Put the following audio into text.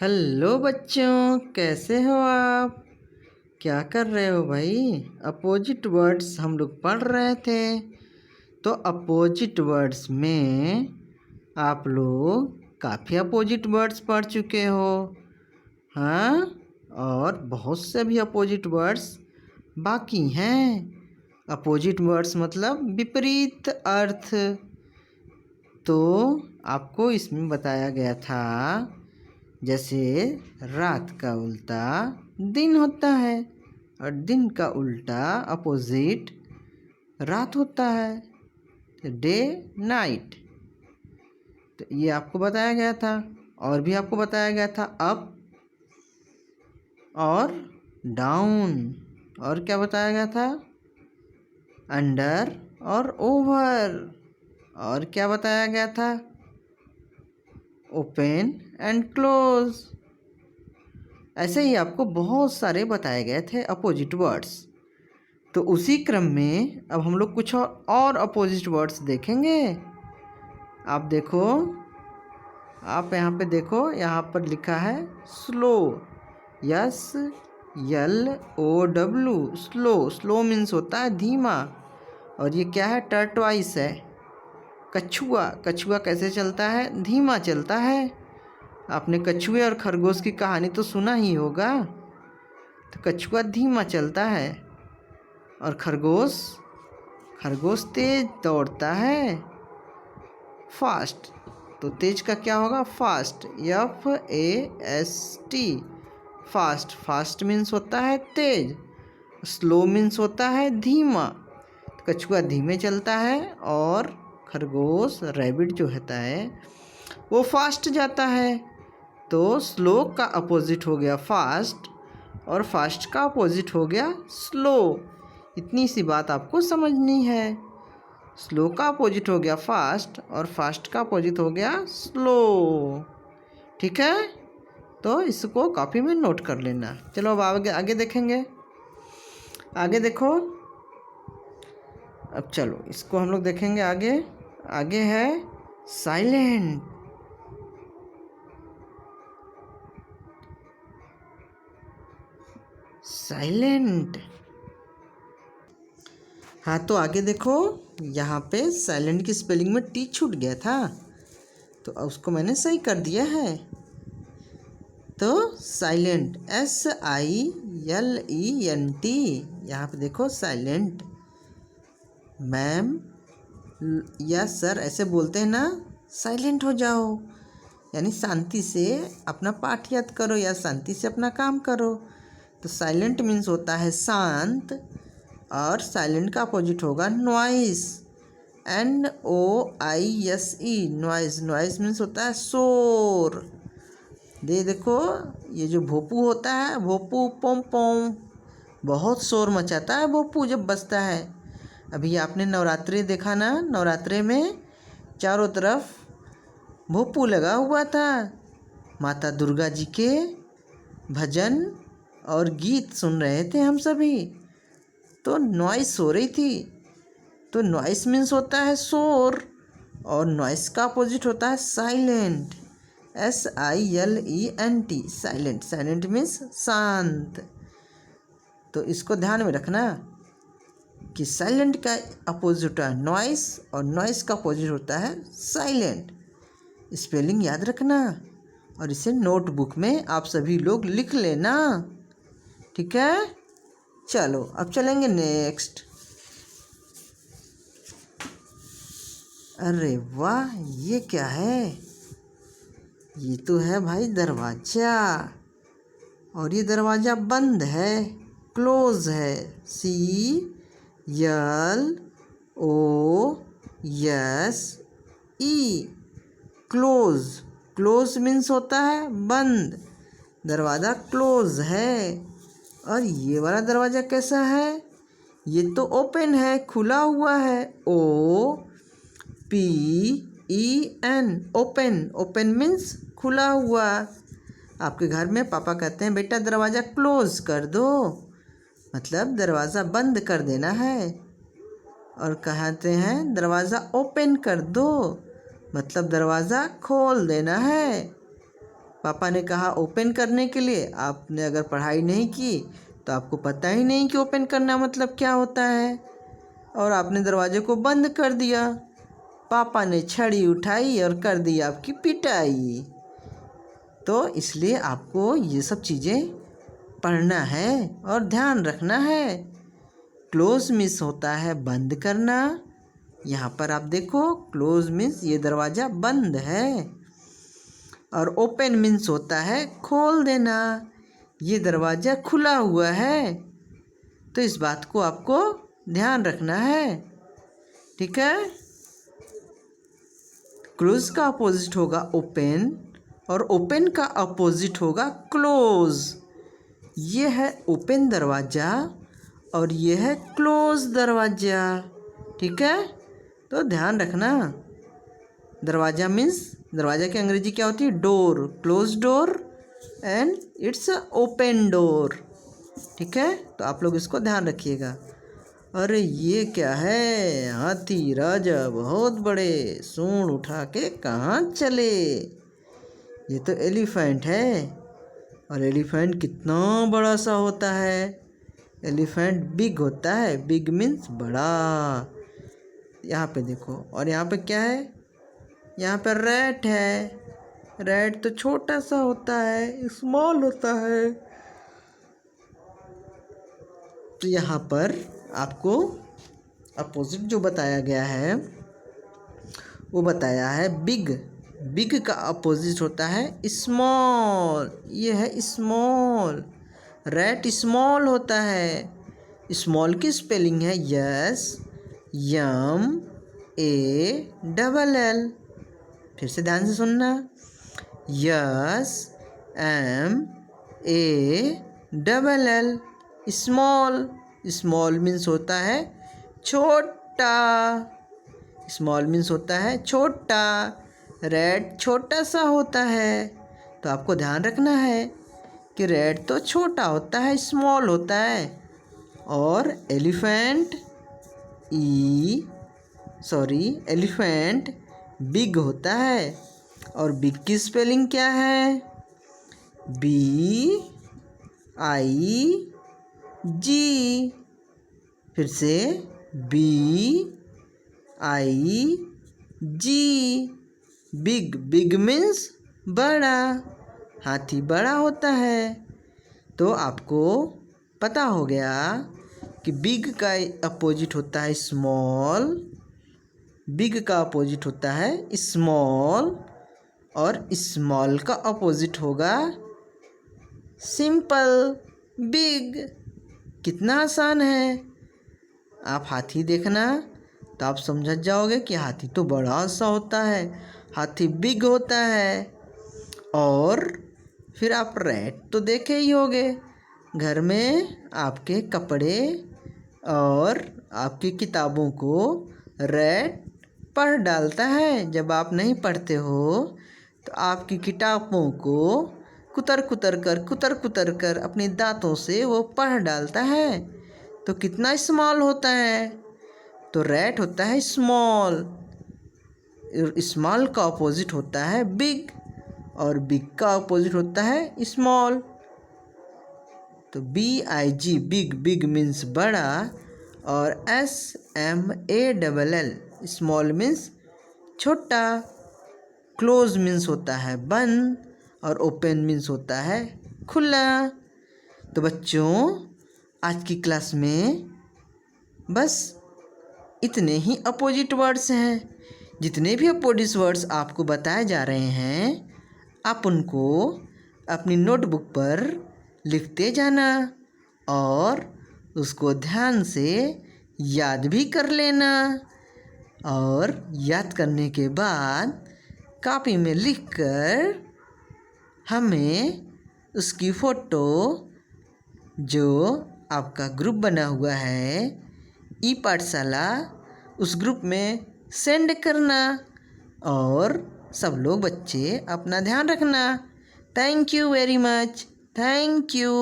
Hello बच्चों, कैसे हो आप? क्या कर रहे हो भाई? अपोजिट वर्ड्स हम लोग पढ़ रहे थे। तो अपोजिट वर्ड्स में आप लोग काफ़ी अपोजिट वर्ड्स पढ़ चुके हो, हाँ? और बहुत से भी अपोजिट वर्ड्स बाकी हैं। अपोजिट वर्ड्स मतलब विपरीत अर्थ। तो आपको इसमें बताया गया था, जैसे रात का उल्टा दिन होता है और दिन का उल्टा अपोजिट रात होता है, तो डे नाइट। तो ये आपको बताया गया था। और भी आपको बताया गया था अप और डाउन। और क्या बताया गया था? अंडर और ओवर। और क्या बताया गया था? Open and close. ऐसे ही आपको बहुत सारे बताए गए थे अपोजिट वर्ड्स। तो उसी क्रम में अब हम लोग कुछ और अपोजिट वर्ड्स देखेंगे। आप देखो, आप यहाँ पे देखो, यहाँ पर लिखा है slow, SLO, slow. Slow means होता है धीमा। और ये क्या है? टर्टवाइस है। कछुआ, कछुआ कैसे चलता है? धीमा चलता है। आपने कछुए और खरगोश की कहानी तो सुना ही होगा। तो कछुआ धीमा चलता है और खरगोश खरगोश तेज दौड़ता है, फास्ट। तो तेज का क्या होगा? Fast, FAST, fast. Fast means होता है तेज, स्लो मीन्स होता है धीमा। कछुआ धीमे चलता है और खरगोश रैबिट जो होता है वो फास्ट जाता है। तो स्लो का अपोजिट हो गया फास्ट और फास्ट का अपोजिट हो गया स्लो। इतनी सी बात आपको समझनी है। स्लो का अपोजिट हो गया फास्ट और फास्ट का अपोजिट हो गया स्लो। ठीक है? तो इसको कॉपी में नोट कर लेना। चलो अब आगे आगे देखेंगे। आगे देखो, अब चलो इसको हम लोग देखेंगे आगे। आगे है साइलेंट। साइलेंट। हाँ, तो आगे देखो, यहाँ पे साइलेंट की स्पेलिंग में टी छूट गया था, तो उसको मैंने सही कर दिया है। तो साइलेंट, SILENT। यहाँ पे देखो साइलेंट। मैम या सर ऐसे बोलते हैं ना, साइलेंट हो जाओ, यानी शांति से अपना पाठ याद करो या शांति से अपना काम करो। तो साइलेंट मीन्स होता है शांत। और साइलेंट का अपोजिट होगा noise, NOISE, noise. Noise means होता है शोर। देखो, ये जो भोपू होता है, भोपू पोम पोम, बहुत शोर मचाता है भोपू जब बजता है। अभी आपने नवरात्रि देखा ना, नवरात्रि में चारों तरफ भोपू लगा हुआ था। माता दुर्गा जी के भजन और गीत सुन रहे थे हम सभी, तो नॉइस हो रही थी। तो नॉइस मीन्स होता है शोर और नॉइस का अपोजिट होता है silent, SILENT, silent. Silent means शांत। तो इसको ध्यान में रखना कि साइलेंट का अपोजिट होता है नॉइस और नॉइस का अपोजिट होता है साइलेंट। स्पेलिंग याद रखना और इसे नोटबुक में आप सभी लोग लिख लेना। ठीक है? चलो अब चलेंगे नेक्स्ट। अरे वाह, ये क्या है? ये तो है भाई दरवाजा, और ये दरवाजा बंद है, क्लोज है, CLOSE, क्लोज। क्लोज मीन्स होता है बंद, दरवाज़ा क्लोज है। और ये वाला दरवाज़ा कैसा है? ये तो ओपन है, खुला हुआ है, OPEN, ओपन। ओपन मीन्स खुला हुआ। आपके घर में पापा कहते हैं बेटा दरवाज़ा क्लोज कर दो, मतलब दरवाज़ा बंद कर देना है। और कहते हैं दरवाज़ा ओपन कर दो, मतलब दरवाज़ा खोल देना है। पापा ने कहा ओपन करने के लिए। आपने अगर पढ़ाई नहीं की तो आपको पता ही नहीं कि ओपन करना मतलब क्या होता है, और आपने दरवाजे को बंद कर दिया। पापा ने छड़ी उठाई और कर दी आपकी पिटाई। तो इसलिए आपको ये सब चीज़ें पढ़ना है और ध्यान रखना है। क्लोज मीन्स होता है बंद करना। यहाँ पर आप देखो, क्लोज मीन्स ये दरवाज़ा बंद है, और ओपन मीन्स होता है खोल देना, ये दरवाज़ा खुला हुआ है। तो इस बात को आपको ध्यान रखना है, ठीक है। क्लोज का अपोजिट होगा ओपन, और ओपन का अपोजिट होगा क्लोज। ये है ओपन दरवाज़ा और ये है क्लोज दरवाज़ा, ठीक है। तो ध्यान रखना। दरवाज़ा मीन्स, दरवाज़ा की अंग्रेजी क्या होती है? Door, close door and it's open door, ठीक है। तो आप लोग इसको ध्यान रखिएगा। अरे ये क्या है? हाथी राजा बहुत बड़े, सूंड उठा के कहाँ चले? ये तो एलिफेंट है, और एलिफेंट कितना बड़ा सा होता है? एलिफेंट बिग होता है, बिग मीन्स बड़ा। यहाँ पे देखो, और यहाँ पे क्या है? यहाँ पर रैट है। रैट तो छोटा सा होता है, स्मॉल होता है। तो यहाँ पर आपको अपोजिट जो बताया गया है वो बताया है बिग। बिग का अपोजिट होता है स्मॉल। ये है स्मॉल। रैट स्मॉल होता है। स्मॉल की स्पेलिंग है S M A double L. फिर से ध्यान से सुनना, S M A double L, small. Small means होता है छोटा। स्मॉल मीन्स होता है छोटा। रैट छोटा सा होता है। तो आपको ध्यान रखना है कि रैट तो छोटा होता है, स्मॉल होता है। और एलिफेंट बिग होता है। और बिग की स्पेलिंग क्या है? BIG। फिर से BIG। बिग, बिग मीन्स बड़ा। हाथी बड़ा होता है। तो आपको पता हो गया कि बिग का अपोजिट होता है स्मॉल, बिग का अपोजिट होता है स्मॉल, और स्मॉल का अपोजिट होगा सिंपल, बिग। कितना आसान है। आप हाथी देखना तो आप समझ जाओगे कि हाथी तो बड़ा सा होता है, हाथी बिग होता है। और फिर आप रैट तो देखे ही होंगे। घर में आपके कपड़े और आपकी किताबों को रैट पढ़ डालता है। जब आप नहीं पढ़ते हो तो आपकी किताबों को कुतर कुतर कर अपने दांतों से वो पढ़ डालता है। तो कितना स्मॉल होता है? तो रैट होता है स्मॉल। स्मॉल का अपोजिट होता है बिग, और बिग का अपोजिट होता है स्मॉल। तो BIG बिग, बिग मीन्स बड़ा, और SMALL स्मॉल मीन्स छोटा। क्लोज मीन्स होता है बंद, और ओपन मीन्स होता है खुला। तो बच्चों, आज की क्लास में बस इतने ही अपोजिट वर्ड्स हैं। जितने भी अपोजिट वर्ड्स आपको बताए जा रहे हैं, आप उनको अपनी नोटबुक पर लिखते जाना और उसको ध्यान से याद भी कर लेना। और याद करने के बाद कॉपी में लिखकर हमें उसकी फ़ोटो, जो आपका ग्रुप बना हुआ है ई पाठशाला, उस ग्रुप में सेंड करना। और सब लोग बच्चे अपना ध्यान रखना। Thank you very much. Thank you.